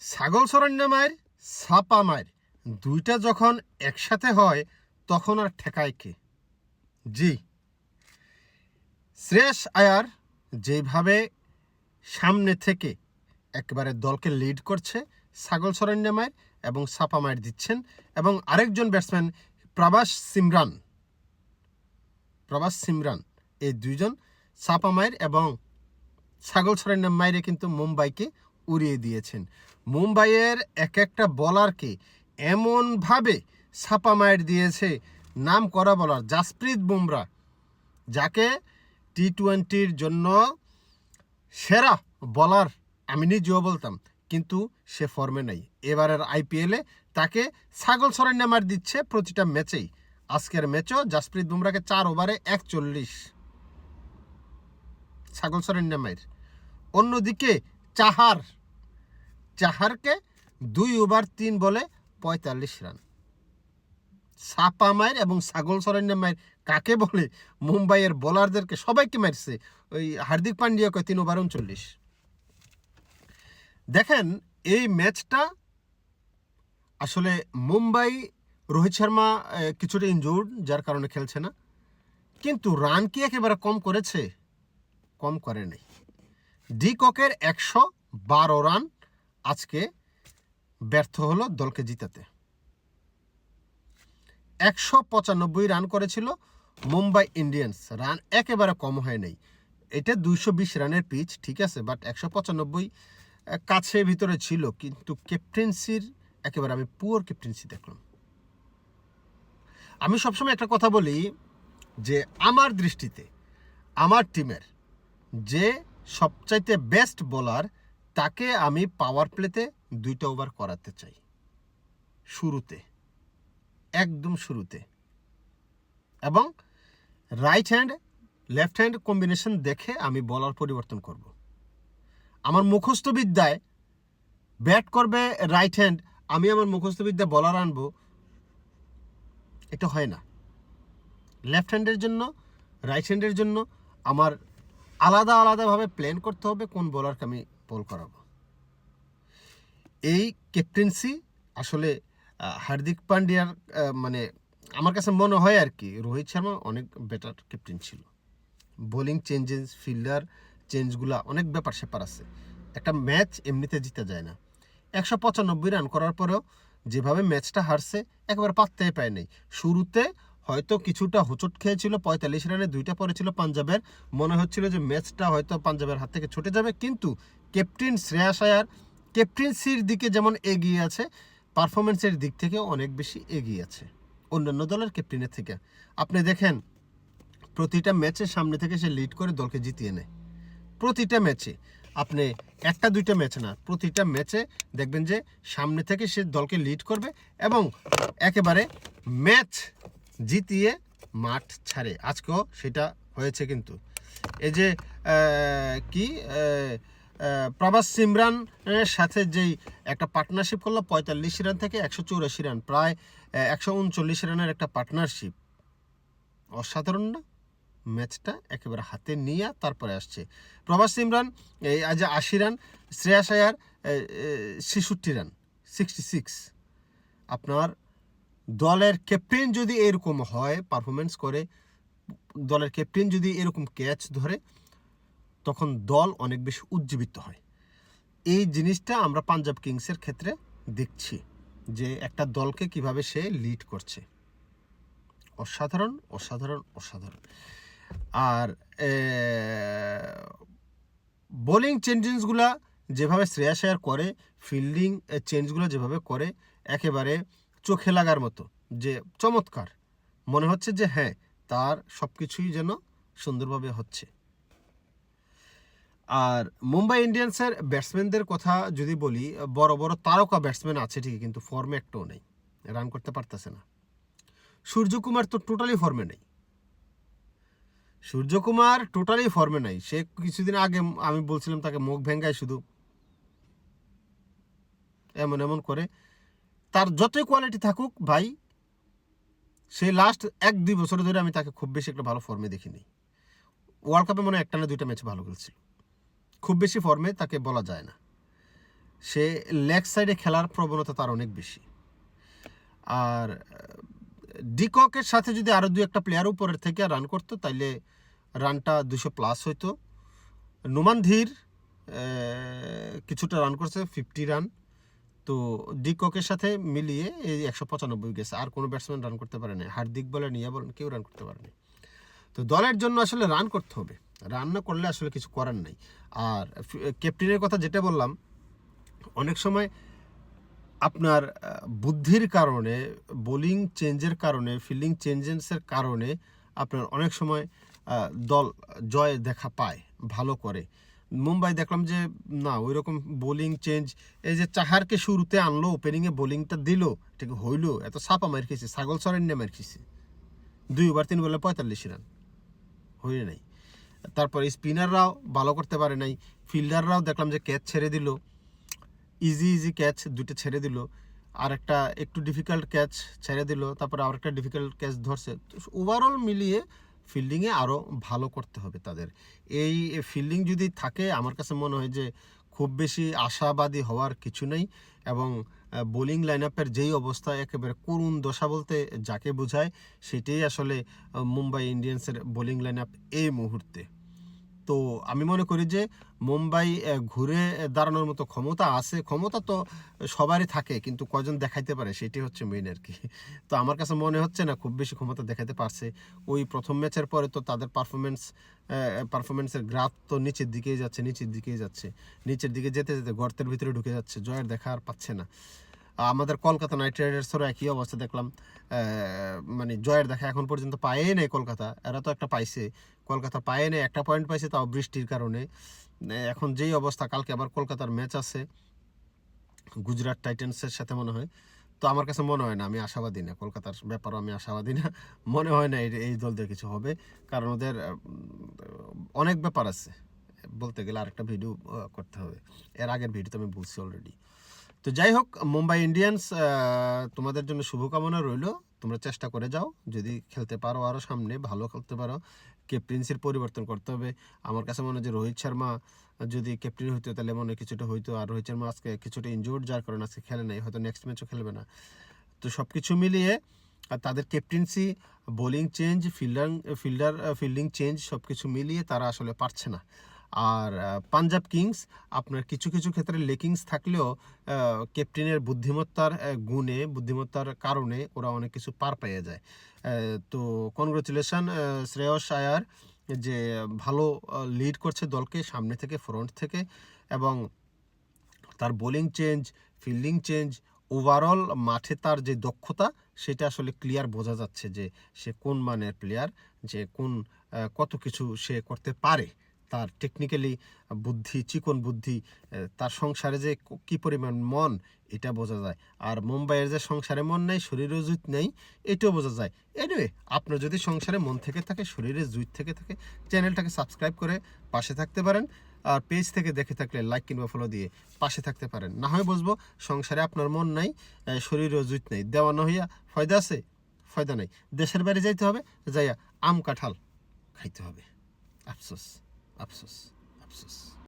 ছাগল চরণ্য মায়ের ছাপা মায়ের দুইটা যখন একসাথে হয় তখন আর ঠেকায় কে? জি, শ্রেয়স আয়ার যেভাবে সামনে থেকে একেবারে দলকে লিড করছে ছাগল চরণ্য মায়ের এবং ছাপা মায়ের দিচ্ছেন, এবং আরেকজন ব্যাটসম্যান প্রভাস সিমরান এই দুইজন ছাপা মায়ের এবং ছাগল চরণ্য মায়েরে কিন্তু মুম্বাইকে উড়িয়ে দিয়েছেন। মুম্বাইয়ের এক একটা বলারকে এমনভাবে ছাপা মায়ের দিয়েছে, নাম করা বলার জাসপ্রীত বুমরা, যাকে টি-20-র জন্য সেরা বলার আমি নিজেও বলতাম, কিন্তু সে ফর্মে নাই। এবারের আইপিএলে তাকে ছাগল চরণ্য মার দিচ্ছে প্রতিটা ম্যাচেই। আজকের ম্যাচও জাসপ্রীত বুমরাকে 4 ওভারে 41 ছাগল চরণ্য মায়ের। অন্যদিকে চাহারকে 2 ওভার 3 বলে 45 রান। ছাপা মায়ের এবং ছাগল চরণ্য মায়ের কাকে বলে? মুম্বাইয়ের বোলারদেরকে সবাইকে মারছে। ওই হার্দিক পান্ডিয়াকে 3 ওভার 39। দেখেন, এই ম্যাচটা আসলে মুম্বাই, রোহিত শর্মা কিছুটা ইনজুর্ড, যার কারণে খেলছে না, কিন্তু রান কি একেবারে কম করেছে? কম করে নাই। ডি ককের 112 রান আজকে ব্যর্থ হলো দলকে জিতাতে। 195 রান করেছিল মুম্বাই ইন্ডিয়ান্স, রান একেবারে কম হয় নাই। এটা 220 রানের পিচ, ঠিক আছে, বাট 195 কাছে ভিতরে ছিল, কিন্তু ক্যাপ্টেন্সির একেবারে আমি পুয়ার ক্যাপ্টেন্সি দেখলাম। আমি সবসময় একটা কথা বলি যে আমার দৃষ্টিতে আমার টিমের যে সবচাইতে বেস্ট বোলার, তাকে আমি পাওয়ার প্লেতে 2টা ওভার করাতে চাই শুরুতে, একদম শুরুতে, এবং right hand left hand combination দেখে আমি বলার পরিবর্তন করব। আমার মুখস্থ বিদ্যায় ব্যাট করবে রাইট হ্যান্ড, আমি আমার মুখস্থ বিদ্যায় বলার আনবো, এটা হয় না। লেফট হ্যান্ডের জন্য রাইট হ্যান্ডের জন্য আমার আলাদাভাবে প্ল্যান করতে হবে কোন বোলারকে আমি বল করাবো। এই ক্যাপ্টেন্সি আসলে হার্দিক পান্ডিয়ার মানে আমার কাছে মনে হয় আর কি, রোহিত শর্মা অনেক বেটার ক্যাপ্টেন ছিল। বোলিং চেঞ্জেস, ফিল্ডার চেঞ্জগুলা অনেক ব্যাপার স্যাপার আছে। একটা ম্যাচ এমনিতে জিতে যায় না। 195 রান করার পরেও যেভাবে ম্যাচটা হারছে একেবারে পাত্তাই পায় নাই। শুরুতে হয়তো কিছুটা হোঁচট খেয়েছিল, 45 রানে 2টা পড়েছিল পাঞ্জাবের, মনে হচ্ছিল যে ম্যাচটা হয়তো পাঞ্জাবের হাত থেকে ছুটে যাবে, কিন্তু ক্যাপ্টেন শ্রেয়াস আয়ার ক্যাপ্টেন্সির দিকে যেমন এগিয়ে আছে, পারফরমেন্সের দিক থেকে অনেক বেশি এগিয়ে আছে অন্যান্য দলের ক্যাপ্টেনের থেকে। আপনি দেখেন, প্রতিটা ম্যাচে সামনে থেকে সে লিড করে দলকে জিতিয়ে নেয়। প্রতিটা ম্যাচে, আপনি 1-2টা ম্যাচ না, প্রতিটা ম্যাচে দেখবেন যে সামনে থেকে সে দলকে লিড করবে এবং একেবারে ম্যাচ জিতিয়ে মাঠ ছাড়ে। আজকেও সেটা হয়েছে। কিন্তু এই যে প্রভাস সিমরানের সাথে যেই একটা পার্টনারশিপ করলো 45 রান থেকে 184 রান, প্রায় 139 রানের একটা পার্টনারশিপ, অসাধারণ না? ম্যাচটা একেবারে হাতে নিয়ে তারপরে আসছে প্রভাস সিমরান আজ 80 রান, শ্রেয়াস আয়ার 66 রান, 66। আপনার দলের ক্যাপ্টেন যদি এরকম হয়, পারফরমেন্স করে, দলের ক্যাপ্টেন যদি এরকম ক্যাচ ধরে, তখন দল অনেক বেশি উজ্জীবিত হয়। এই জিনিসটা আমরা পাঞ্জাব কিংসের ক্ষেত্রে দেখছি, যে একটা দলকে কিভাবে সে লিড করছে। অসাধারণ অসাধারণ অসাধারণ। আর বোলিং চেঞ্জেসগুলা যেভাবে শ্রেয়াস আয়ার করে, ফিল্ডিং চেঞ্জগুলো যেভাবে করে, একেবারে চোখে লাগার মতো, যে চমৎকার মনে হচ্ছে যে হ্যাঁ, তার সব কিছুই যেন সুন্দরভাবে হচ্ছে। আর মুম্বাই ইন্ডিয়ান্সের ব্যাটসম্যানদের কথা যদি বলি, বড় বড় তারকা ব্যাটসম্যান আছে ঠিকই, কিন্তু ফর্মে একটাও নেই, রান করতে পারতেছে না। সূর্যকুমার তো টোটালি ফর্মে নেই, সে কিছুদিন আগে আমি বলছিলাম তাকে মুখ ভেঙ্গায় শুধু এমন করে। তার যতই কোয়ালিটি থাকুক ভাই, সে লাস্ট 1-2 বছর ধরে আমি তাকে খুব বেশি একটা ভালো ফর্মে দেখিনি। ওয়ার্ল্ড কাপে মনে হয় 1 না 2টা ম্যাচ ভালো খেলছিল, খুব বেশি ফর্মে তাকে বলা যায় না। সে লেগ সাইডে খেলার প্রবণতা তার অনেক বেশি। আর ডিককের সাথে যদি আরও 2-1টা প্লেয়ার উপরের থেকে রান করতো তাইলে রানটা 200+ হইতো। নোমান ধীর কিছুটা রান করছে, 50 রান। তো ডিককের সাথে মিলিয়ে এই 195 গেছে। আর কোনো ব্যাটসম্যান রান করতে পারে না, হার্দিক বলেন ইয়া বলেন, কেউ রান করতে পারেনি। তো দলের জন্য আসলে রান করতে হবে, রান না করলে আসলে কিছু করার নাই। আর ক্যাপ্টেনের কথা যেটা বললাম, অনেক সময় আপনার বুদ্ধির কারণে, বোলিং চেঞ্জের কারণে, ফিল্ডিং চেঞ্জেসের কারণে আপনার অনেক সময় দল জয় দেখা পায়, ভালো করে। মুম্বাই দেখলাম যে না, ওই রকম বোলিং চেঞ্জ, এই যে চাহারকে শুরুতে আনলো, ওপেনিংয়ে বোলিংটা দিল, ঠিক হইল, এত ছাপা মার খেয়েছে, ছাগল সরেন্যা মার খেয়েছে, 2 ওভার 3 বলে 45 রান হয়ে নাই। তারপরে স্পিনাররাও ভালো করতে পারে নাই, ফিল্ডাররাও দেখলাম যে ক্যাচ ছেড়ে দিল, ইজি ক্যাচ 2টা ছেড়ে দিল, আর একটা একটু ডিফিকাল্ট ক্যাচ ছেড়ে দিল, তারপরে আর একটা ডিফিকাল্ট ক্যাচ ধরছে। তো ওভারঅল মিলিয়ে ফিল্ডিংয়ে আরও ভালো করতে হবে তাদের। এই ফিল্ডিং যদি থাকে, আমার কাছে মনে হয় যে খুব বেশি আশাবাদী হওয়ার কিছু নেই। এবং বোলিং লাইন আপের যেই অবস্থা, একেবারে করুণ দশা বলতে যাকে বোঝায়, সেটাই আসলে মুম্বাই ইন্ডিয়ান্সের বোলিং লাইন আপ এই মুহূর্তে। তো আমি মনে করি যে মুম্বাই ঘুরে দাঁড়ানোর মতো ক্ষমতা আছে। ক্ষমতা তো সবারই থাকে, কিন্তু কয়জন দেখাইতে পারে সেটাই হচ্ছে মেইন আর কি। তো আমার কাছে মনে হচ্ছে না খুব বেশি ক্ষমতা দেখাতে পারছে। ওই প্রথম ম্যাচের পরে তো তাদের পারফরমেন্সের গ্রাফ তো নিচের দিকেই যাচ্ছে, নিচের দিকে যেতে যেতে গর্তের ভিতরে ঢুকে যাচ্ছে, জয়ের দেখা আর পাচ্ছে না। আমাদের কলকাতা নাইট রাইডার্সেরও একই অবস্থা দেখলাম, মানে জয়ের দেখা এখন পর্যন্ত পায়ই নেই কলকাতা। এরা তো একটা পাইছে, কলকাতা পায় নেই, একটা পয়েন্ট পাইছে, তাও বৃষ্টির কারণে। এখন যেই অবস্থা, কালকে আবার কলকাতার ম্যাচ আছে গুজরাট টাইটান্সের সাথে মনে হয়। তো আমার কাছে মনে হয় না, আমি আশাবাদী না, কলকাতার ব্যাপারও আমি আশাবাদী না। মনে হয় না এই দল দিয়ে কিছু হবে, কারণ ওদের অনেক ব্যাপার আছে। বলতে গেলে আরেকটা ভিডিও করতে হবে, এর আগের ভিডিওতে আমি বলছি অলরেডি। তো যাই হোক, মুম্বাই ইন্ডিয়ান্স, তোমাদের জন্য শুভকামনা রইল। তোমরা চেষ্টা করে যাও, যদি খেলতে পারো আরও সামনে ভালো খেলতে পারো। ক্যাপ্টেন্সির পরিবর্তন করতে হবে। আমার কাছে মনে হয় যে রোহিত শর্মা যদি ক্যাপ্টেন হইতো তাহলে মনে হয় কিছুটা হইতো। আর রোহিত শর্মা আজকে কিছুটা ইনজুর্ড, যার কারণে আজকে খেলে নাই, হয়তো নেক্সট ম্যাচও খেলবে না। তো সব কিছু মিলিয়ে তাদের captaincy, bowling change, fielding change, সব কিছু মিলিয়ে তারা আসলে পারছে না। আর পাঞ্জাব কিংস আপনার কিছু ক্ষেত্রে লেকিংস থাকলেও ক্যাপ্টেনের বুদ্ধিমত্তার কারণে ওরা অনেক কিছু পার পেয়ে যায়। তো কনগ্রাচুলেশন শ্রেয়স আয়ার, যে ভালো লিড করছে দলকে সামনে থেকে, ফ্রন্ট থেকে। এবং তার bowling change, fielding change, overall মাঠে তার যে দক্ষতা, সেটা আসলে ক্লিয়ার বোঝা যাচ্ছে যে সে কোন মানের প্লেয়ার, যে কত কিছু সে করতে পারে। তার টেকনিক্যালি বুদ্ধি, চিকন বুদ্ধি, তার সংসারে যে কী পরিমাণ মন, এটা বোঝা যায়। আর মুম্বাইয়ের যে সংসারে মন নেই, শরীরে জুত নেই, এটাও বোঝা যায়। এনিওয়ে, আপনার যদি সংসারে মন থেকে থাকে, শরীরে জুত থেকে থাকে, চ্যানেলটাকে সাবস্ক্রাইব করে পাশে থাকতে পারেন। আর পেজ থেকে দেখে থাকলে লাইক কিংবা ফলো দিয়ে পাশে থাকতে পারেন। না হয় বুঝবো সংসারে আপনার মন নাই, শরীরও জুত নেই, দেওয়া না হইয়া ফয়দা আছে, ফয়দা নাই। দেশের বাইরে যাইতে হবে, যাইয়া আম কাঁঠাল খাইতে হবে। আফসোস, আফসোস, আফসোস।